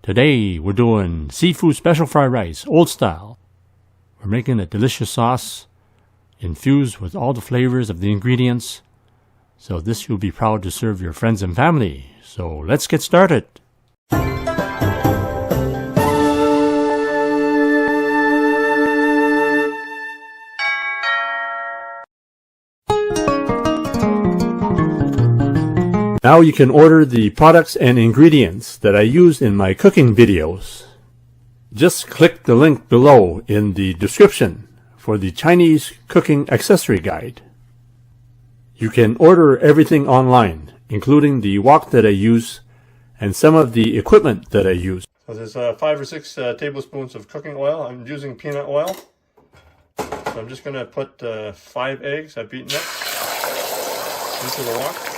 Today we're doing seafood special fried rice, old style. We're making a delicious sauce infused with all the flavors of the ingredients. So this you'll be proud to serve your friends and family. So let's get started. Now you can order the products and ingredients that I use in my cooking videos. Just click the link below in the description for the Chinese cooking accessory guide. You can order everything online, including the wok that I use and some of the equipment that I use. So there's 5 or 6 tablespoons of cooking oil. I'm using peanut oil. So I'm just going to put 5 eggs I've beaten up into the wok.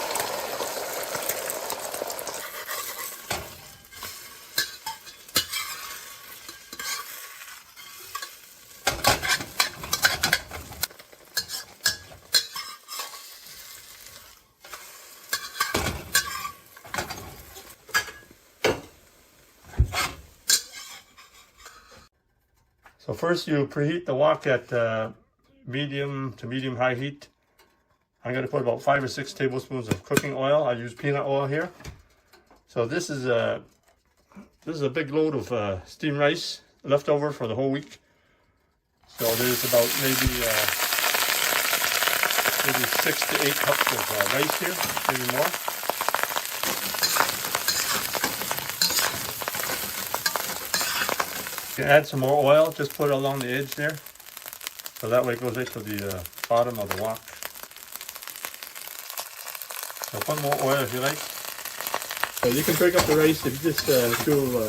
So first you preheat the wok at medium to medium-high heat. I'm going to put about 5 or 6 tablespoons of cooking oil. I use peanut oil here. So this is a big load of steamed rice left over for the whole week. So there's about maybe 6 to 8 cups of rice here, maybe more. Add some more oil, just put it along the edge there, so that way it goes right to the bottom of the wok. So put more oil if you like. So you can break up the rice if you just do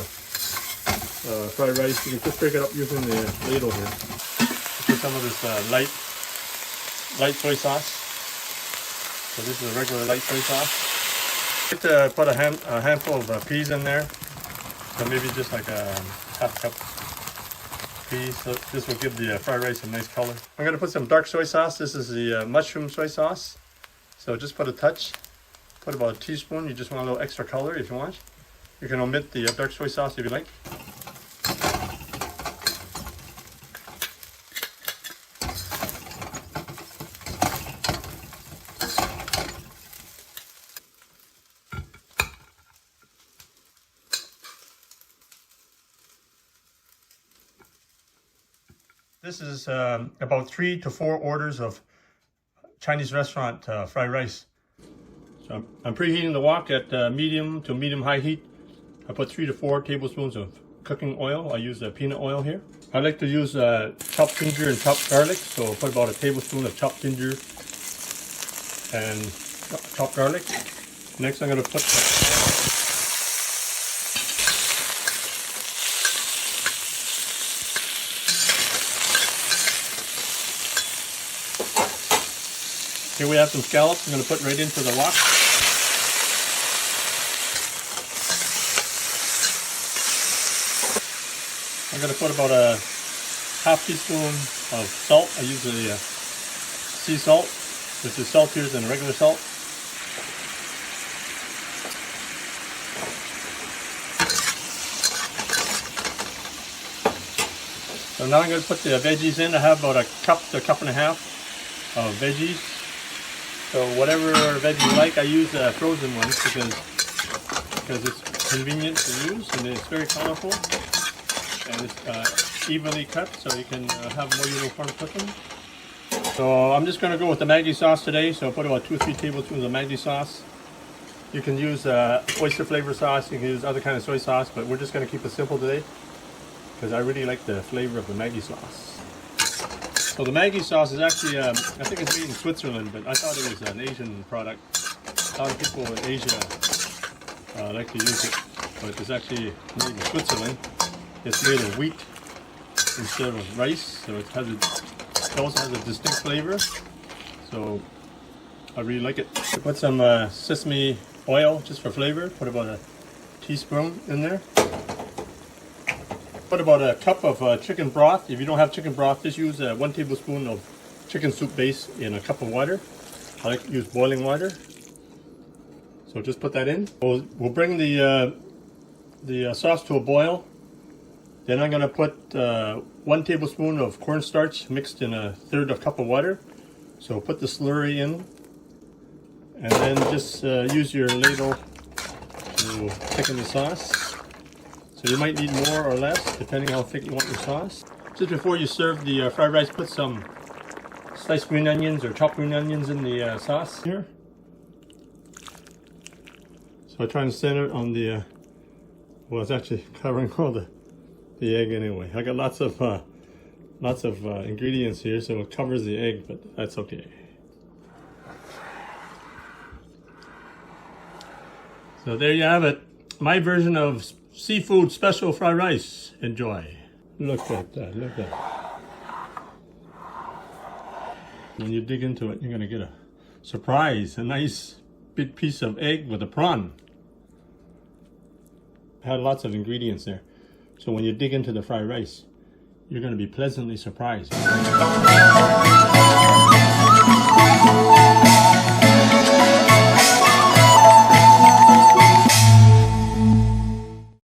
fried rice. You can just break it up using the ladle here. Put some of this light soy sauce. So this is a regular light soy sauce. Put a handful of peas in there. So maybe just like a half cup. So this will give the fried rice a nice color. I'm going to put some dark soy sauce. This is the mushroom soy sauce. So just put a touch. Put about a teaspoon. You just want a little extra color if you want. You can omit the dark soy sauce if you like. This is about 3 to 4 orders of Chinese restaurant fried rice. So I'm preheating the wok at medium to medium-high heat. I put 3 to 4 tablespoons of cooking oil. I use peanut oil here. I like to use chopped ginger and chopped garlic. So I'll put about a tablespoon of chopped ginger and chopped garlic. Next I'm going to put here we have some scallops I'm going to put right into the wok. I'm going to put about a half teaspoon of salt. I use the sea salt, which is saltier than regular salt. So now I'm going to put the veggies in. I have about a cup to a cup and a half of veggies. So whatever veggie you like, I use frozen ones because it's convenient to use and it's very colorful and it's evenly cut, so you can have more uniform cooking. So I'm just going to go with the Maggi sauce today. So I'll put about 2 or 3 tablespoons of Maggi sauce. You can use oyster flavor sauce. You can use other kind of soy sauce, but we're just going to keep it simple today because I really like the flavor of the Maggi sauce. So the Maggi sauce is actually, I think it's made in Switzerland, but I thought it was an Asian product. A lot of people in Asia like to use it, but it's actually made in Switzerland. It's made of wheat instead of rice, so it also has a distinct flavor. So I really like it. I put some sesame oil just for flavor. Put about a teaspoon in there. Put about a cup of chicken broth. If you don't have chicken broth, just use 1 tablespoon of chicken soup base in a cup of water. I like to use boiling water. So just put that in. We'll bring the the sauce to a boil. Then I'm going to put 1 tablespoon of cornstarch mixed in a 1/3 cup of water. So put the slurry in, and then just use your ladle to thicken the sauce. So you might need more or less depending how thick you want your sauce. Just before you serve the fried rice, put some sliced green onions or chopped green onions in the sauce here. So I try and center it on the, well, it's actually covering all the egg anyway. I got lots of ingredients here, so it covers the egg, but that's okay. So there you have it. My version of seafood special fried rice. Enjoy. Look at that, look at that. When you dig into it, you're gonna get a surprise, a nice big piece of egg with a prawn. Had lots of ingredients there. So when you dig into the fried rice, you're going to be pleasantly surprised.